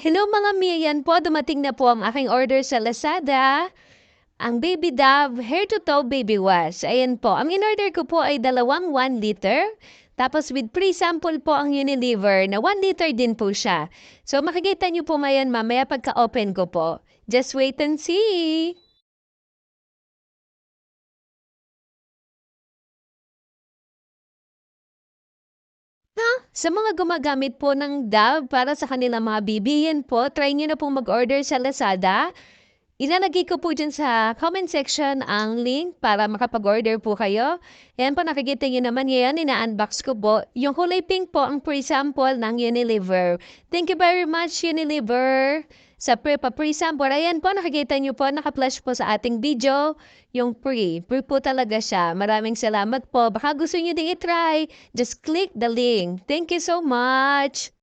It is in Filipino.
Hello mga Miyan po, dumating na po ang aking order sa Lazada. Ang Baby Dove Hair to Toe Baby Wash. Ayan po, ang in-order ko po ay dalawang 1 liter. Tapos with pre-sample po ang Unilever na 1 liter din po siya. So makikita niyo po mayan mamaya pagka-open ko po. Just wait and see! Sa mga gumagamit po ng Dove para sa kanilang mga bibihin po, try nyo na pong mag-order sa Lazada. Ilalagay ko po dyan sa comment section ang link para makapag-order po kayo. Yan po, nakikita nyo naman ngayon, ina-unbox ko po. Yung kulay pink po ang pre-sample ng Unilever. Thank you very much, Unilever. Sa pre-sample, ayan po, nakikita nyo po, naka-flash po sa ating video. Yung pre po talaga siya. Maraming salamat po. Baka gusto nyo ding i-try. Just click the link. Thank you so much.